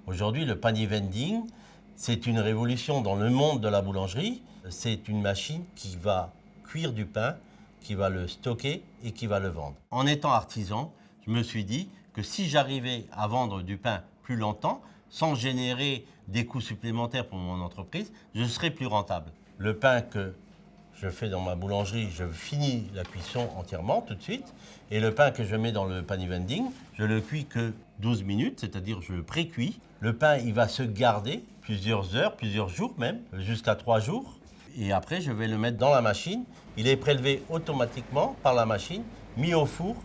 Aujourd'hui, le panier vending, c'est une révolution dans le monde de la boulangerie. C'est une machine qui va cuire du pain, qui va le stocker et qui va le vendre. En étant artisan, je me suis dit que si j'arrivais à vendre du pain plus longtemps, sans générer des coûts supplémentaires pour mon entreprise, je serais plus rentable. Le pain que je fais dans ma boulangerie, je finis la cuisson entièrement tout de suite. Et le pain que je mets dans le panier vending, je le cuis que 12 minutes, c'est-à-dire je le pré-cuis. Le pain, il va se garder plusieurs heures, plusieurs jours même, jusqu'à 3 jours. Et après, je vais le mettre dans la machine. Il est prélevé automatiquement par la machine, mis au four,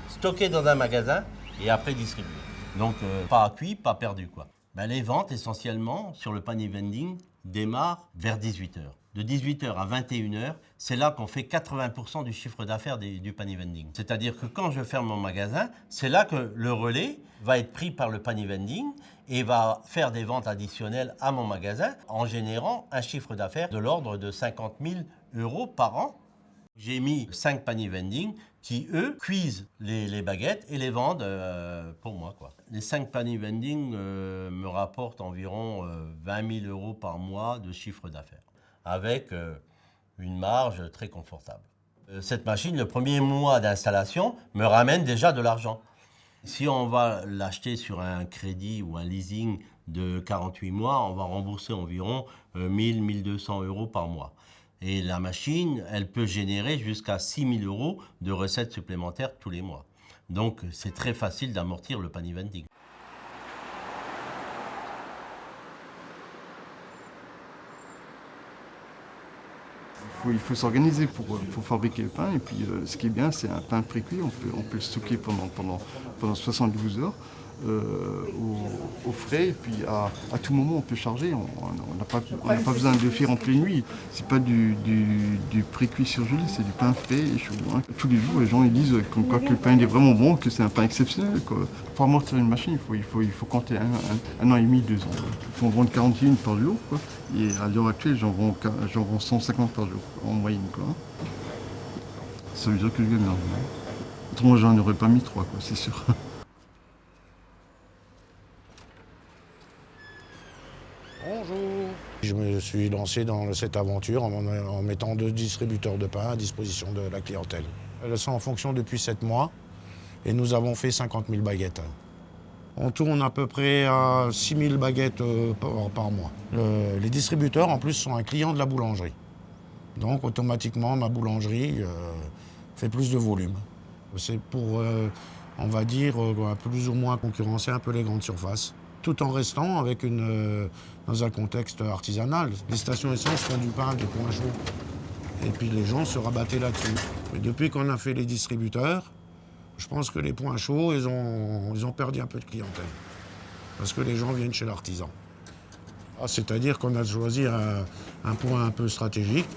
stocké dans un magasin et après distribué. Donc, pas cuit, pas perdu, quoi. Les ventes, essentiellement, sur le panier vending, démarrent vers 18h. De 18h à 21h, c'est là qu'on fait 80% du chiffre d'affaires du panier vending. C'est-à-dire que quand je ferme mon magasin, c'est là que le relais va être pris par le panier vending et va faire des ventes additionnelles à mon magasin en générant un chiffre d'affaires de l'ordre de 50 000 € par an. J'ai mis 5 paniers vending qui, eux, cuisent les baguettes et les vendent pour moi, quoi. Les 5 paniers vending me rapportent environ 20 000 € par mois de chiffre d'affaires, avec une marge très confortable. Cette machine, le premier mois d'installation, me ramène déjà de l'argent. Si on va l'acheter sur un crédit ou un leasing de 48 mois, on va rembourser environ 1 200 € par mois. Et la machine, elle peut générer jusqu'à 6 000 € de recettes supplémentaires tous les mois. Donc, c'est très facile d'amortir le panier vending. Il faut s'organiser pour fabriquer le pain. Et puis, ce qui est bien, c'est un pain pré-cuit. On peut le stocker pendant 72 heures au frais. Et puis, à tout moment, on peut charger. On n'a pas besoin de le faire en pleine nuit. C'est pas du pré-cuit surgelé, c'est du pain frais et chaud, hein. Tous les jours, les gens ils disent comme quoi que le pain il est vraiment bon, que c'est un pain exceptionnel, quoi. Pour amortir une machine, il faut compter 1 an et demi, 2 ans. Il faut en vendre 41 par jour, quoi. Et à l'heure actuelle, j'en vends 150 par jour, en moyenne, quoi. Ça veut dire que je gagne de l'argent. Autrement, j'en aurais pas mis 3, quoi, c'est sûr. Bonjour. Je me suis lancé dans cette aventure en mettant 2 distributeurs de pain à disposition de la clientèle. Elles sont en fonction depuis 7 mois et nous avons fait 50 000 baguettes. On tourne à peu près à 6 000 baguettes par mois. Les distributeurs, en plus, sont un client de la boulangerie. Donc, automatiquement, ma boulangerie fait plus de volume. C'est pour, on va dire, plus ou moins concurrencer un peu les grandes surfaces, tout en restant avec dans un contexte artisanal. Les stations essence font du pain, du pain chaud. Et puis les gens se rabattaient là-dessus. Mais depuis qu'on a fait les distributeurs, je pense que les points chauds, ils ont perdu un peu de clientèle. Parce que les gens viennent chez l'artisan. C'est-à-dire qu'on a choisi un point un peu stratégique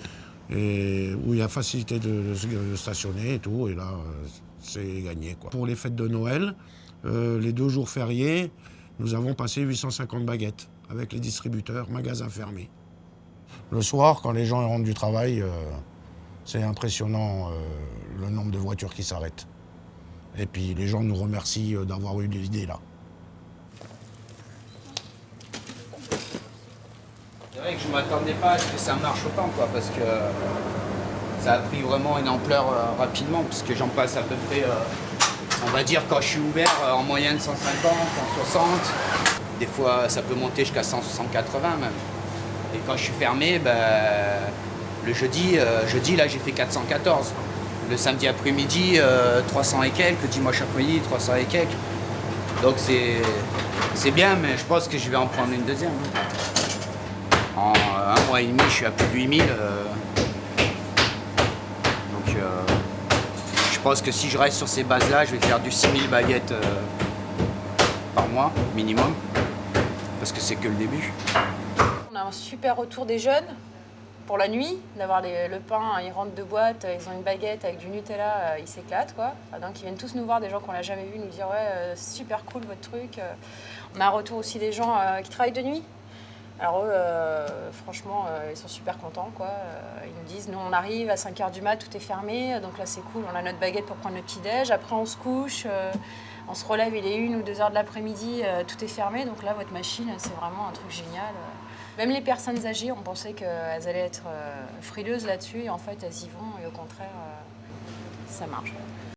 et où il y a facilité de stationner et tout. Et là, c'est gagné, quoi. Pour les fêtes de Noël, les 2 jours fériés, nous avons passé 850 baguettes avec les distributeurs, magasins fermés. Le soir, quand les gens rentrent du travail, c'est impressionnant le nombre de voitures qui s'arrêtent. Et puis les gens nous remercient d'avoir eu l'idée là. C'est vrai que je ne m'attendais pas à ce que ça marche autant, quoi, parce que ça a pris vraiment une ampleur rapidement, puisque j'en passe à peu près, on va dire, quand je suis ouvert, en moyenne 150, 160. Des fois, ça peut monter jusqu'à 100, 180 même. Et quand je suis fermé, le jeudi, là, j'ai fait 414. Le samedi après-midi, 300 et quelques. Dimanche après-midi, 300 et quelques. Donc c'est bien, mais je pense que je vais en prendre une deuxième. En 1 mois et demi, je suis à plus de 8000. Donc je pense que si je reste sur ces bases-là, je vais faire du 6000 baguettes par mois, minimum. Parce que c'est que le début. On a un super retour des jeunes pour la nuit, d'avoir le pain, ils rentrent de boîte, ils ont une baguette avec du Nutella, ils s'éclatent, quoi. Donc ils viennent tous nous voir, des gens qu'on n'a jamais vus, nous dire ouais, super cool votre truc. On a un retour aussi des gens qui travaillent de nuit. Alors eux, franchement, ils sont super contents, quoi. Ils nous disent, nous on arrive à 5h du mat, tout est fermé, donc là c'est cool, on a notre baguette pour prendre le petit-déj, après on se couche, on se relève, il est 1 ou 2 heures de l'après-midi, tout est fermé, donc là votre machine, c'est vraiment un truc génial. Même les personnes âgées, on pensait qu'elles allaient être frileuses là-dessus, et en fait elles y vont, et au contraire, ça marche, quoi.